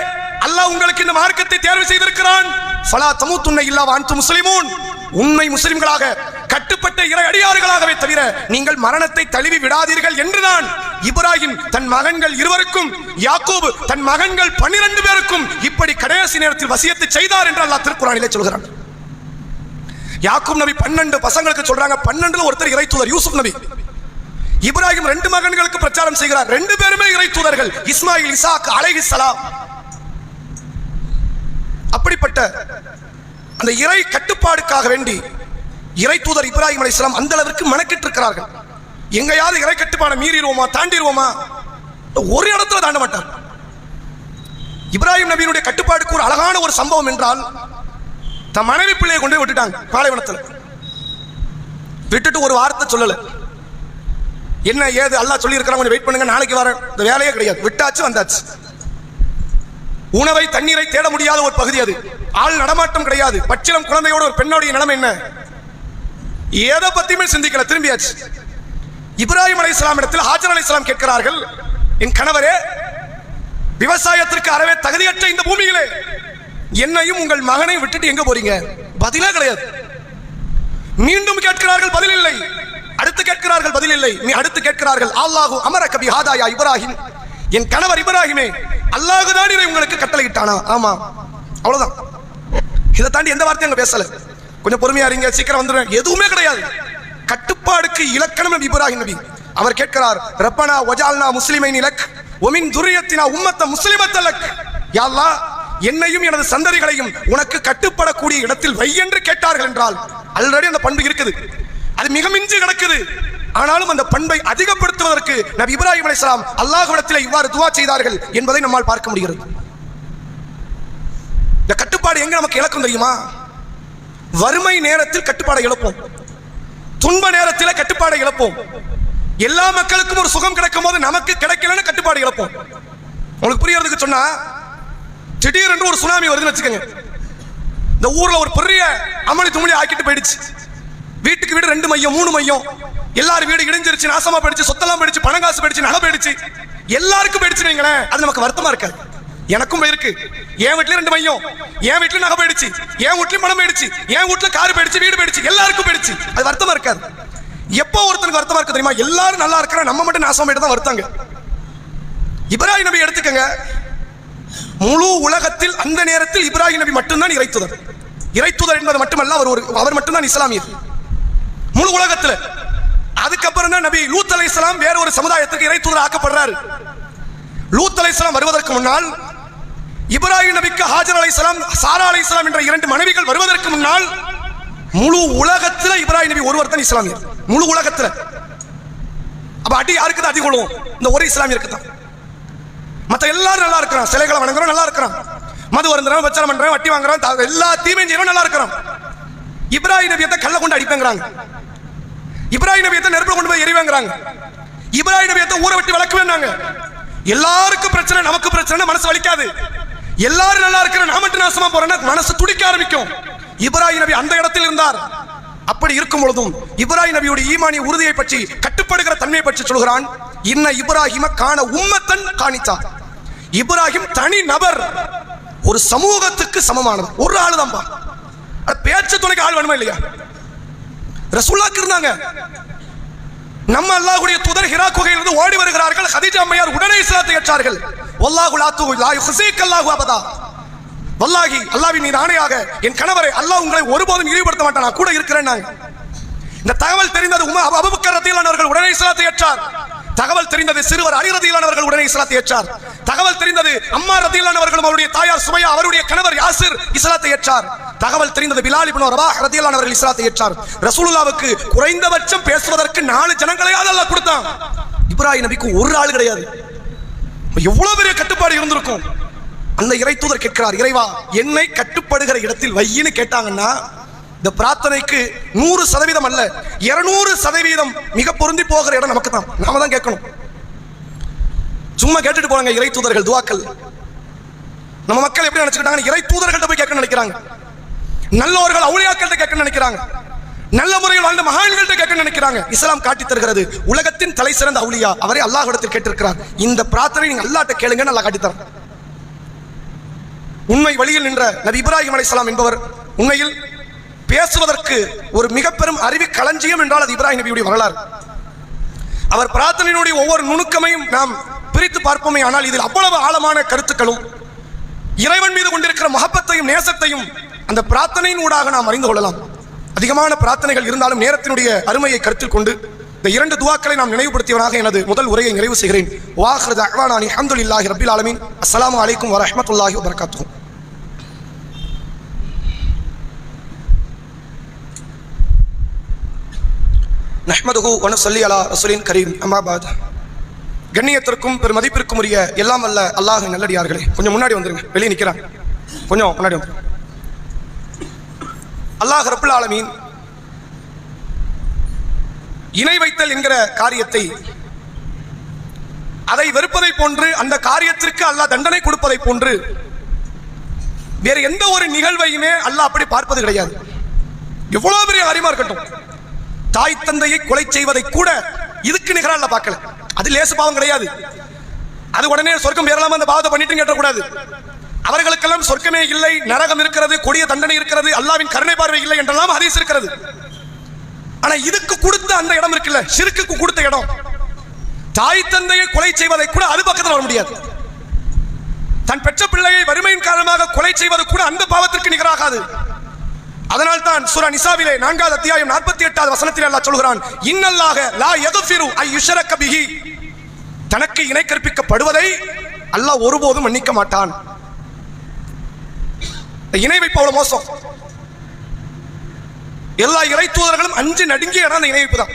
Speaker 2: அல்லாஹ் உங்களுக்கு இந்த மார்க்கத்தை தேர்வு செய்திருக்கிறான். ஃபலா தமூத்துன்ன இல்லா வ அன்தும் முஸ்லிமூன். உண்மை முஸ்லிம்களாக கட்டுப்பட்ட இறை அடியார்களாகவே தவிர நீங்கள் மரணத்தை தழுவி விடாதீர்கள் என்றுதான் இப்ராஹிம் தன் மகன்கள் இருவருக்கும், யாக்கூப் தன் மகன்கள் 12 பேருக்கும் இப்படி கடைசி நேரத்தில் வசியத்து செய்தார் என்று அல்லாஹ் திருக்குறானிலே சொல்கிறான். யாக்கூப் நபி 12 பசங்களுக்கு சொல்றாங்க. 12ல ஒருத்தர் இறை தூதர் யூசுப் நபி. இப்ராஹிம் 2 மகன்களுக்கு பிரச்சாரம் செய்கிறார். 2 பேருமே இறை தூதர்கள், இஸ்மாயில் இசாக் அலைஹிஸ்ஸலாம். அப்படிப்பட்ட அந்த இறை கட்டுப்பாடுக்காக வேண்டி இறை தூதர் இப்ராஹிம் அலைஹிஸ்ஸலாம் அந்த அளவிற்கு மெனக்கிட்டு இருக்கிறார்கள். எங்கயாவது இறை கட்டுப்பாடை மீறிடுவோமா, தாண்டிடுவோமா? ஒரு இடத்துல தாண்ட மாட்டார். இப்ராஹிம் நபியினுடைய கட்டுப்பாடுக்கு ஒரு அழகான ஒரு சம்பவம் என்றால், தன் மனைவி பிள்ளையை கொண்டு விட்டுட்டாங்க பாலைவனத்தில். விட்டுட்டு ஒரு வார்த்தை சொல்லல. என்ன ஏது அல்லாஹ் சொல்லி இருக்கிறாங்க, கொஞ்சம் வெயிட் பண்ணுங்க, நாளைக்கு வரேன். இந்த வேலையே கிடையாது. விட்டாச்சு, வந்தாச்சு. உணவை தண்ணீரை தேட முடியாத ஒரு பகுதி அது. ஆள் நடமாட்டம் கிடையாது. பச்சிலம் குழந்தையோட ஒரு பெண்ணோடைய நிலைமை என்ன? எதை பத்தியுமே சிந்திக்கல, திரும்பியாச்சு. இப்ராஹிம் அலைஹிஸ்ஸலாம் இடத்தில் ஹாஜர் அலைஹிஸ்ஸலாம் கேட்கிறார்கள், என் கணவரே, விவசாயத்திற்கு அறவே தகுதியற்ற இந்த பூமியிலே என்னையும் உங்கள் மகனை விட்டுட்டு எங்க போறீங்க? பதிலே கிடையாது. மீண்டும் கேட்கிறார்கள், பதில் இல்லை. அடுத்து கேட்கிறார்கள், பதில் இல்லை. நீ அடுத்து கேட்கிறார்கள், அல்லாஹு அமரக பிஹாதா யா இப்ராஹிம். என் கணவர் இப்ராஹிமே, அல்லாஹ் தான் இதை உங்களுக்கு கட்டளையிட்டானா? ஆமா, அவ்வளவுதான். இதை தாண்டி எந்த வார்த்தையும் அங்க பேசல. கொஞ்சம் பொறுமையா இருங்க, சீக்கிரம் வந்துடுவேன், எதுவுமே கிடையாது. கட்டுப்பாடுக்கு இலக்கணம் நபி இப்ராஹிம் நபி. அவர் கேட்கிறார், ரப்பனா வஜால்னா முஸ்லிமைன் லக் வ மின் துர்ரியத்தினா உம்மத்தன் முஸ்லிமத்தன் லக். யா அல்லாஹ், என்னையும் எனது சந்ததிகளையும் உனக்கு கட்டுப்படக்கூடிய இடத்தில் வை என்று கேட்டார்கள் என்றால், ஆல்ரெடி அந்த பண்பு இருக்குது, அது மிக மிஞ்சி கிடக்குது. ஆனாலும் அந்த பண்பை அதிகப்படுத்துவதற்கு நபி இப்ராஹிம் அலைஹிஸ்ஸலாம் அல்லாஹ்விடத்தில் இவ்வாறு துஆ செய்தார்கள் என்பதை நம்மால் பார்க்க முடிகிறது. இந்த கட்டுப்பாடு எங்க நமக்கு இழக்கும் தெரியுமா? வறுமை நேரத்தில் கட்டுப்பாடை இழப்போம், துன்ப நேரத்தில் கட்டுப்பாடை இழப்போம். எல்லா மக்களுக்கும் ஒரு சுகம் கிடைக்கும் போது நமக்கு கிடைக்கலன்னு கட்டுப்பாடு இழப்போம். உங்களுக்கு புரியறதுக்கு சொன்னா, திடீரென்று ஒரு சுனாமி வருதுன்னு வச்சுக்கோங்க. இந்த ஊர்ல ஒரு பெரிய அமளி துமளி ஆக்கிட்டு போயிடுச்சு. வீட்டுக்கு வீடு 2 மையம் 3 மையம், எல்லாரும் வீடு இடிஞ்சிருச்சு, நாசமா போயிடுச்சு, சொத்தெல்லாம் போயிடுச்சு, பணம் காசு போயிடுச்சு, நகை போயிடுச்சு, எல்லாருக்கும் போயிடுச்சு வைங்களேன். அது நமக்கு வருத்தமா இருக்காது. எனக்கும் போயிருக்கு. என் வீட்டுல 2 மையம், என் வீட்டுல நகை போயிடுச்சு, என் வீட்டுல பணம் போயிடுச்சு, என் வீட்டுல கார் போயிடுச்சு, வீடு போயிடுச்சு, எல்லாருக்கும் போயிடுச்சு. அது வருத்தமா இருக்காது. எப்போ ஒருத்தனுக்கு வருத்தமா இருக்கு தெரியுமா? எல்லாரும் நல்லா இருக்கிற, நம்ம மட்டும் நாசமா போயிட்டு தான் வருத்தாங்க. இப்ராஹிம் நபி எடுத்துக்கங்க. முழு உலகத்தில் அந்த நேரத்தில் இப்ராஹிம் நபி மட்டும்தான் இறைத்துதர். இறைத்துதர் என்பது மட்டுமல்ல, அவர் மட்டும்தான் இஸ்லாமியர் முழு உலகத்துல. அதுக்கப்புறம் தான் நபி லூத் அலைஹிஸ்ஸலாம் வேற ஒரு சமுதாயத்துக்கு இறைத்துதர் ஆக்கப்படுறாரு. லூத் அலைஹிஸ்ஸலாம் வருவதற்கு முன்னால், இப்ராஹிம் நபிக்கு ஹாஜர் அலைஹிஸ்ஸலாம், சாரா அலைஹிஸ்ஸலாம் என்ற 2 மனைவிகள் வருவதற்கு முன்னால் முழு உலகத்துல இப்ராஹிம் நபி ஒருவர் தான் இஸ்லாமியர். முழு உலகத்துல. அப்ப அடி யாருக்கு தான் அடி கொள்ளும்? இந்த ஒரு இஸ்லாமியருக்கு தான். மத்த எல்லாரும் நல்லா இருக்கிறான், சிலைகளை வணங்குறோம், நல்லா இருக்கிறான், மது வருந்துறோம், வச்சரம் பண்றோம், வட்டி வாங்குறோம், எல்லா தீமையும் செய்யறோம், நல்லா இருக்கிறோம். இப்ராஹிம் நபியத்தை கல்ல கொண்டு அடிப்பேங்கிறாங்க, இப்ராஹிம் நபியத்தை நெருப்புல கொண்டு போய் எரிவாங்கிறாங்க, இப்ராஹிம் நபியத்தை ஊரை விட்டு விளக்குவேன்னாங்க. எல்லாருக்கும் பிரச்சனை, நமக்கு பிரச்சனை, மனசு வலிக்காது. எல்லாரும் நல்லா இருக்கிற, நாம மட்டும் நாசமா போறேன்னா மனசு துடிக்க ஆரம்பிக்கும். இப்ராஹிம் நபி அந்த இடத்தில் இருந்தார். அப்படி இருக்கும் பொழுதும் இப்ராஹிம் நபியுடைய ஈமானிய உறுதியை பற்றி, கட்டுப்படுகிற தன்மையை பற்றி சொல்கிறான். இன்ன இப்ராஹிம காண உம்மத்தன் காணித்தா. இப்ராஹிம் தனி நபர், ஒரு சமூகத்துக்கு சமமானவர். ஒரு ஆளு தான்பா. பேச்சு துணைக்கு ஆள் வேணுமா இல்லையா? ரசூலுல்லாஹ் இருந்தாங்க. நம்ம அல்லாஹ்வுடைய தூதர் ஹிரா குகையிலிருந்து ஓடி வருகிறார்கள். ஹதீஜா அம்மையார் உடனே இஸ்லாத்தை ஏற்றார்கள். வல்லாஹு லா யுஹ்ஸீக அல்லாஹு அபதா, வல்லாஹி அல்லாஹ்வின் மீது ஆணையாக என் கணவரை அல்லாஹ் உங்களை ஒருபோதும் இழிவுபடுத்த மாட்டான், நான் கூட இருக்கிறேன். இந்த தகவல் தெரிந்தது அபூபக்கர் ரலியல்லாஹு அன்ஹு உடனே இஸ்லாத்தை ஏற்றார். தகவல் தெரிந்தது சிறுவர் அலி ரலியல்லாஹு அன்ஹு உடனே இஸ்லாத்தை ஏற்றார். தகவல் தெரிந்தது அம்மார் ரலியல்லாஹு அன்ஹு அவருடைய தாயார் சுமையா அவருடைய கணவர் யாசிர் இஸ்லாத்தை ஏற்றார். தகவல் தெரிந்தது பிலால் இப்னு ரபாஹ் ரலியல்லாஹு அன்ஹு இஸ்லாத்தை ஏற்றார். ரசூலுல்லாஹ்வுக்கு குறைந்தபட்சம் பேசுவதற்கு 4 ஜனங்களையாவது அல்லாஹ் கொடுத்தான். இப்ராஹிம் நபிக்கு ஒரு ஆள் கிடையாது. எவ்வளவு பெரிய கட்டுப்பாடு இருந்திருக்கும். அந்த இறை தூதர் கேட்கிறார், இறைவா என்னை கட்டுப்படுகிற இடத்தில் வையின்னு கேட்டாங்கன்னா இந்த பிரார்த்தனைக்கு 100% அல்ல 200% மிக பொருந்தி போகிற இடம் நமக்கு தான். நாம தான் கேட்கணும். சும்மா கேட்டுட்டு போறாங்க இறை தூதர்கள் துவாக்கள். நம்ம மக்கள் எப்படி நினைச்சுக்கிட்டாங்க, இறை தூதர்கள்ட்ட போய் கேட்க நினைக்கிறாங்க, நல்லவர்கள் அவுலியாக்கள்கிட்ட கேட்க நினைக்கிறாங்க, நல்ல முறையில் வாழ்ந்த மகான்கள்கிட்ட கேட்க நினைக்கிறாங்க. இஸ்லாம் காட்டி தருகிறது உலகத்தின் தலை சிறந்த அவுலியா அவரை அல்லாஹ்விடத்தில் கேட்டிருக்கிறார். இந்த பிரார்த்தனை நீங்க அல்லாஹ்ட்ட கேளுங்க, நல்லா காட்டித்தர. உண்மை வழியில் நின்ற நபி இப்ராஹிம் அலைஹிஸ்ஸலாம் என்பவர் உண்மையில் பேசுவதற்கு ஒரு மிக பெரும் அறிவு களஞ்சியம் என்றால் அது இப்ராஹிம் நபியுடைய வரலாறு. அவர் பிரார்த்தனையினுடைய ஒவ்வொரு நுணுக்கமையும் நாம் பிரித்து பார்ப்போமே, ஆனால் இதில் அவ்வளவு ஆழமான கருத்துக்களும் இறைவன் மீது கொண்டிருக்கிற மஹப்பத்தையும் நேசத்தையும் அந்த பிரார்த்தனையின் ஊடாக நாம் அறிந்து கொள்ளலாம். அதிகமான பிரார்த்தனைகள் இருந்தாலும் நேரத்தினுடைய அருமையை கருத்தில் கொண்டு இந்த 2 துவாக்களை நாம் நினைவுபடுத்தியவனாக எனது முதல் உரையை நிறைவு செய்கிறேன். வாஹிரு தஅவானா அல்ஹம்துலில்லாஹி ரப்பில் ஆலமீன். அஸ்ஸலாமு அலைக்கும் வரஹ்மத்துல்லாஹி வபரகாத்துஹு. நஹ்மதுஹு வ நுஸல்லி அலா ரசூலின் கரீம். அம்மா பாத். கண்ணியத்திற்கும் பெருமதிப்பிற்கும் உரிய எல்லாம் வல்ல அல்லாஹ்வின் நல்லடியார்களே, கொஞ்சம் முன்னாடி வந்துருங்க, வெளியே நிற்கிறாங்க, கொஞ்சம் முன்னாடி வந்துருங்க. அல்லாஹ் ரப்புல் ஆலமீன் இணை வைத்தல் என்கிற காரியத்தை அதை வெறுப்பதை போன்று அந்த காரியத்திற்கு அல்லாஹ் தண்டனை கொடுப்பதை போன்று வேறு எந்த ஒரு நிகழ்வையுமே அல்லாஹ் அப்படி பார்ப்பது கிடையாது. எவ்வளவு பெரிய காரியமா இருக்கட்டும், தாய் தந்தையை கொலை செய்வதை கூட இதுக்கு நிகரா அல்லாஹ் பார்க்கல. அது லேசு பாவம் கிடையாது. அது உடனே சொர்க்கம் ஏறலாம அந்த பாவத்தை பண்ணிட்டு கேட்டக்கூடாது. அவர்களுக்கெல்லாம் சொர்க்கமே இல்லை, நரகம் இருக்கிறது, கொடிய தண்டனை இருக்கிறது, அல்லாஹ்வின் கருணை பார்வை இல்லை என்றெல்லாம் ஹதீஸ் இருக்கிறது. ஆனா இதுக்கு கொடுத்த அந்த இடம் இருக்குல்ல, ஷிர்க்குக்கு கொடுத்த இடம், தாய் தந்தையை கொலை செய்வதை கூட அது பக்கத்தில் வர முடியாது. தன் பெற்ற பிள்ளையை வறுமையின் காரணமாக கொலை செய்வது கூட அந்த பாவத்திற்கு நிகராகாது. அதனால் தான் சூரா நிசாவிலே 4வது அத்தியாயம் 48வது வசனத்தில் அல்லாஹ் சொல்கிறான், இன்னல்லாஹ லா யக்ஃபிரு ஐ யுஷ்ரக பிஹி, தனக்கு இணை கற்பிக்கப்படுவதை அல்லாஹ் ஒருபோதும் மன்னிக்க மாட்டான். இணை வைப்பு அவ்வளவு மோசம். எல்லா இறை தூதர்களும் அஞ்சு நடுங்கிய இடம் அந்த இணை வைப்பு தான்.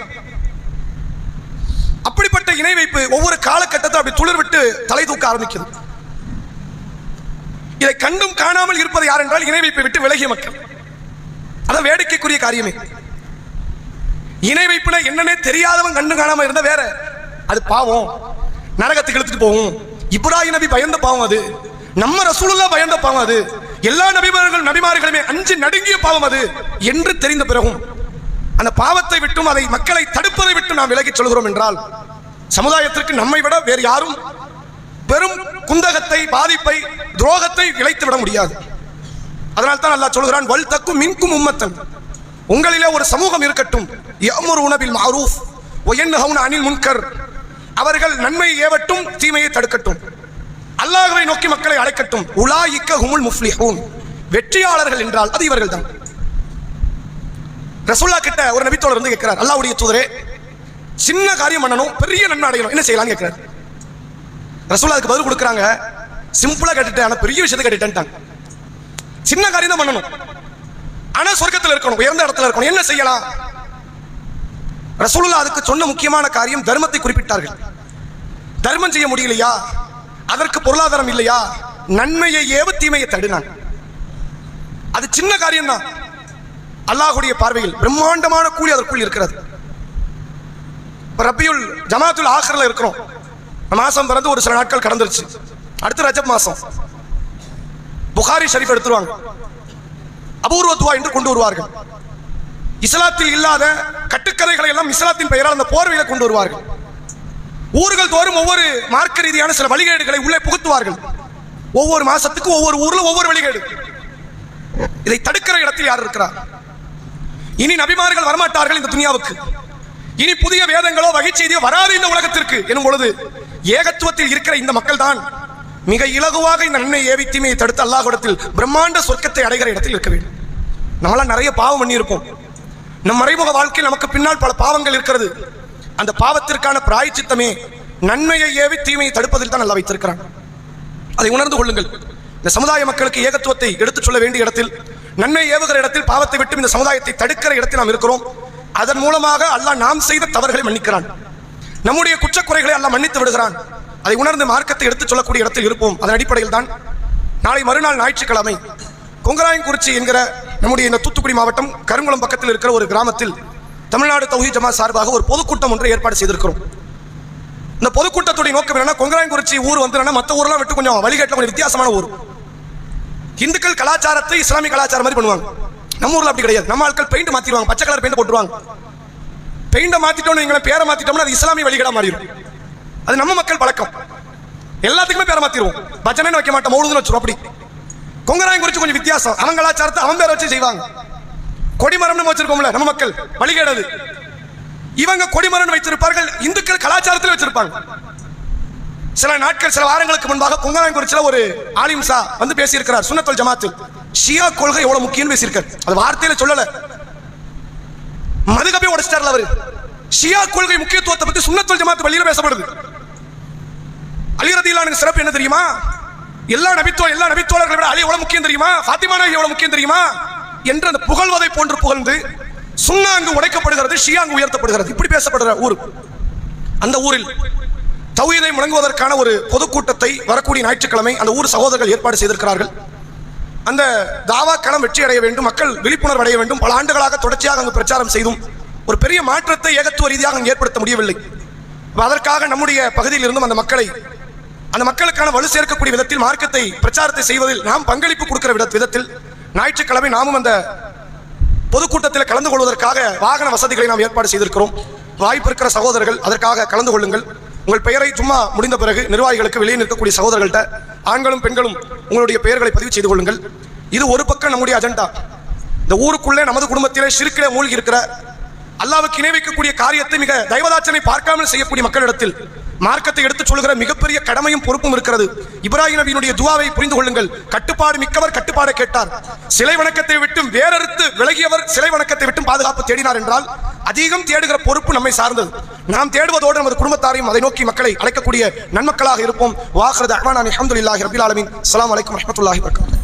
Speaker 2: அப்படிப்பட்ட இணை வைப்பு ஒவ்வொரு காலகட்டத்தில் அப்படி துளிர் விட்டு தலை தூக்க ஆரம்பிக்கிறது. இதை கண்டும் காணாமல் இருப்பது யார் என்றால் இணை வைப்பை விட்டு விலகிய மக்கள். அதான் வேடிக்கைக்குரிய காரியமே. இணை வைப்புனா என்னன்னே தெரியாதவன் கண்டு காணாம இருந்தா வேற, அது பாவம், நரகத்துக்கு இழுத்துட்டு போகும். இப்ராஹிம் நபி பயந்த பாவம் அது, நம்ம ரசூலுல்லாஹ் பயந்த பாவம் அது, எல்லா நபிமார்களுமே அஞ்சு நடுங்கிய பாவம் அது என்று தெரிந்த பிறகும் அந்த பாவத்தை விட்டும் அதை மக்களை தடுப்பதை விட்டு நாம் விலகிச் சொல்கிறோம் என்றால் சமுதாயத்திற்கு நம்மை விட வேறு யாரும் பெரும் குந்தகத்தை, பாதிப்பை, துரோகத்தை இழைத்து விட முடியாது. அதனால் தான் அல்லாஹ் சொல்கிறான், வல் தக்கும் மின்கும் உம்மத்தன், உங்களிலே ஒரு சமூகம் இருக்கட்டும், யஅமுருன பில் மஅரூஃப் வ யன்ஹவுன அனில் முன்கர், அவர்கள் நன்மையை ஏவட்டும், தீமையை தடுக்கட்டும், அல்லாஹ்வை நோக்கி மக்களை அழைக்கட்டும். உலாயிக்க ஹுமுல் முஃப்லிஹூன், வெற்றியாளர்கள் என்றால் அது இவர்கள் தான். ரசூலுல்லாஹ் கிட்ட ஒரு நபித்தோழர் வந்து கேட்கிறார், அல்லாஹ்வுடைய தூதரே, சின்ன காரியம் பண்ணணும், பெரிய நன்மை அடையணும், என்ன செய்யலாம்னு கேட்கிறார். ரசூலுல்லாஹ் அதுக்கு பதில் கொடுக்குறாங்க, சிம்பிளா கேட்டுட்டேன், ஆனா பெரிய விஷயத்தை கேட்டுட்டேன்ட்டாங்க. சின்ன காரியம் தான் பண்ணணும், ஆனா சொர்க்கத்தில் இருக்கணும், உயர்ந்த இடத்துல இருக்கணும், என்ன செய்யலாம்? ரசூலுல்லாஹ் அதுக்கு சொன்ன முக்கியமான காரியம் தர்மத்தை குறிப்பிட்டார்கள். தர்மம் செய்ய முடியலையா, அதற்கு பொருளாதாரம் இல்லையா, நன்மையை ஏவ தீமையை தடுனான். அது சின்ன காரியம் தான், அல்லாஹ்வுடைய பார்வையில் பிரம்மாண்டமான கூலி அதற்குள் இருக்கிறது. ரபியுல் ஜமாத்துல் ஆஹிர்ல இருக்கிறோம், மாசம் பிறந்து ஒரு சில நாட்கள் கடந்துருச்சு, அடுத்து ரஜப் மாசம். புகாரி ஷரீஃப் எடுத்துருவாங்க, அபூர்வ துவா என்று கொண்டு வருவார்கள். இஸ்லாத்தில் இல்லாத கட்டுக்கதைகளை எல்லாம் இஸ்லாத்தின் பெயரால் அந்த போர்வையில கொண்டு வருவார்கள். ஊர்கள் தோறும் ஒவ்வொரு மார்க்க ரீதியான சில வழிகேடுகளை உள்ளே புகுத்துவார்கள். ஒவ்வொரு மாசத்துக்கு ஒவ்வொரு ஊர்ல ஒவ்வொரு வழிகேடு. இதை தடுக்கிற இடத்தில் யார் இருக்கிறார்? இனி நபிமார்கள் வரமாட்டார்கள் இந்த துனியாவுக்கு. இனி புதிய வேதங்களோ வகை செய்தியோ வராது இந்த உலகத்திற்கு எனும் பொழுது ஏகத்துவத்தில் இருக்கிற இந்த மக்கள் தான் மிக இலகுவாக இந்த நன்மை ஏவி தீமையை தடுத்து அல்லாஹ்விடத்தில் பிரம்மாண்ட சொர்க்கத்தை அடைகிற இடத்தில் இருக்க வேண்டும். நம்மளாம் நிறைய பாவம் பண்ணி இருப்போம். நம் மறைமுக வாழ்க்கையில் நமக்கு பின்னால் பல பாவங்கள் இருக்கிறது. அந்த பாவத்திற்கான பிராயச்சித்தமே நன்மையை ஏவி தீமையை தடுப்பதில் தான் அல்லாஹ் வைத்திருக்கிறான். அதை உணர்ந்து கொள்ளுங்கள். இந்த சமுதாய மக்களுக்கு ஏகத்துவத்தை எடுத்துச் சொல்ல வேண்டிய இடத்தில், நன்மை ஏவுகிற இடத்தில், பாவத்தை விட்டு இந்த சமுதாயத்தை தடுக்கிற இடத்தில் நாம் இருக்கிறோம். அதன் மூலமாக அல்லாஹ் நாம் செய்த தவறுகளை மன்னிக்கிறான். நம்முடைய குற்றக்குறைகளை அல்லாஹ் மன்னித்து விடுகிறான். அதை உணர்ந்து மார்க்கத்தை எடுத்துச் சொல்லக்கூடிய இடத்தில் இருப்போம். அதன் அடிப்படையில் தான் நாளை மறுநாள் ஞாயிற்றுக்கிழமை கொங்கராயங்குறிச்சி என்கிற நம்முடைய இந்த தூத்துக்குடி மாவட்டம் கருங்குளம் பக்கத்தில் இருக்கிற ஒரு கிராமத்தில் தமிழ்நாடு தௌஹீத் ஜமாத் சார்பாக ஒரு பொதுக்கூட்டம் ஒன்றை ஏற்பாடு செய்திருக்கிறோம். இந்த பொதுக்கூட்டத்துடைய நோக்கம் என்னன்னா, கொங்கராயங்குறிச்சி ஊர் வந்து மற்ற ஊர்லாம் விட்டு கொஞ்சம் வழிகாட்டில் கொஞ்சம் வித்தியாசமான ஊர். இந்துக்கள் கலாச்சாரத்தை இஸ்லாமிய கலாச்சாரம் மாதிரி பண்ணுவாங்க. நம்ம ஊர்ல அப்படி கிடையாது. நம்ம ஆட்கள் பெயிண்ட் மாத்திடுவாங்க, பச்சை கலர் பெயிண்ட் போட்டுருவாங்க. பெயிண்டை மாத்திட்டோம்னு எங்களை பேரை மாத்திட்டோம்னா அது இஸ்லாமிய வழிகடா மாறிடும். அது நம்ம மக்கள் பழக்கம். எல்லாத்துக்குமே பேரை மாத்திடுவோம். பஜனைன்னு வைக்க மாட்டோம், மௌலுதுன்னு வச்சிருவோம். அப்படி கொங்கராயங்குறிச்சி கொஞ்சம் வித்தியாசம். அவன் கலாச்சாரத்தை அவன் பேரை வச்சு செய்வாங்க. கொடிமரம்னு வச்சிருக்கோம்ல நம்ம மக்கள், வழிகேடாது. இவங்க கொடிமரம் வைத்திருப்பார்கள், இந்துக்கள் கலாச்சாரத்தில் வச்சிருப்பாங்க. சில நாட்கள் சில வாரங்களுக்கு முன்பாக கொங்கராயங்குறிச்சியில் ஒரு ஆலிம் சா வந்து பேசியிருக்கிறார். சுன்னத்துல் ஜமாத்தில் ஷியா கொள்கை எவ்வளவு முக்கியம் பேசியிருக்கார். அது வார்த்தையில சொல்லல, மதுகபை உடைச்சிட்டார்ல அவரு. ஷியா கொள்கை முக்கியத்துவத்தை பத்தி சுன்னத்துல் ஜமாத் வழியில பேசப்படுது. அலி ரலியல்லாஹு அன்ஹு சிறப்பு என்ன தெரியுமா? எல்லா நபித்தோழர்களை விட அலி எவ்வளவு முக்கியம் தெரியுமா? ஃபாத்திமா நாயகி எவ்வளவு முக்கியம் தெரியுமா என்று அந்த புகழ்வதை போன்று புகழ்ந்து சுன்னா அங்கு உடைக்கப்படுகிறது, ஷியா அங்கு உயர்த்தப்படுகிறது. இப்படி பேசப்படுற ஊர். அந்த ஊரில் தௌஹீதை முழங்குவதற்கான ஒரு பொதுக்கூட்டத்தை வரக்கூடிய ஞாயிற்றுக்கிழமை அந்த ஊர் சகோதரர்கள் ஏற்பாடு செய்திருக்கிறார்கள். அந்த தாவா களம் வெற்றி அடைய வேண்டும், மக்கள் விழிப்புணர்வு அடைய வேண்டும். பல ஆண்டுகளாக தொடர்ச்சியாக அங்கு பிரச்சாரம் செய்தும் ஒரு பெரிய மாற்றத்தை ஏகத்துவ ரீதியாக அங்கு ஏற்படுத்த முடியவில்லை. அதற்காக நம்முடைய பகுதியில் இருந்தும் அந்த மக்களுக்கான வலு சேர்க்கக்கூடிய விதத்தில் மார்க்கத்தை பிரச்சாரத்தை செய்வதில் நாம் பங்களிப்பு கொடுக்கிற விதத்தில் ஞாயிற்றுக்கிழமை நாமும் அந்த பொதுக்கூட்டத்தில் கலந்து கொள்வதற்காக வாகன வசதிகளை நாம் ஏற்பாடு செய்திருக்கிறோம். வாய்ப்பு இருக்கிற சகோதரர்கள் அதற்காக கலந்து கொள்ளுங்கள். உங்கள் பெயரை சும்மா முடிந்த பிறகு நிர்வாகிகளுக்கு வெளியே நிற்கக்கூடிய சகோதரர்கள்ட்ட ஆண்களும் பெண்களும் உங்களுடைய பெயர்களை பதிவு செய்து கொள்ளுங்கள். இது ஒரு பக்கம் நம்முடைய அஜெண்டா. இந்த ஊருக்குள்ளே நமது குடும்பத்திலே ஷிர்கிலே மூழ்கி இருக்கிற அல்லாஹ்வுக்கு இணை வைக்கக்கூடிய காரியத்தை மிக தெய்வதாட்சனை பார்க்காமல் செய்யக்கூடிய மக்களிடத்தில் மார்க்கத்தை எடுத்துச் சொல்லுகிற மிகப்பெரிய கடமையும் பொறுப்பும் இருக்கிறது. இப்ராஹிம் நபியினுடைய துஆவை புரிந்து கொள்ளுங்கள். கட்டுப்பாடு மிக்கவர் கட்டுப்பாடை கேட்டார். சிலை வணக்கத்தை விட்டும் வேறறுத்து விலகியவர் சிலை வணக்கத்தை விட்டும் பாதுகாப்பு தேடினார் என்றால் அதிகம் தேடுகிற பொறுப்பு நம்மை சார்ந்தது. நாம் தேடுவதோடு நமது குடும்பத்தாரையும் அதை நோக்கி மக்களை அழைக்கக்கூடிய நன்மக்களாக இருப்போம். வாஹிரு தஅவானா அல்ஹம்துலில்லாஹி ரப்பில் ஆலமீன். அஸ்ஸலாமு அலைக்கும் வரஹ்மத்துல்லாஹி வபரகாத்துஹு.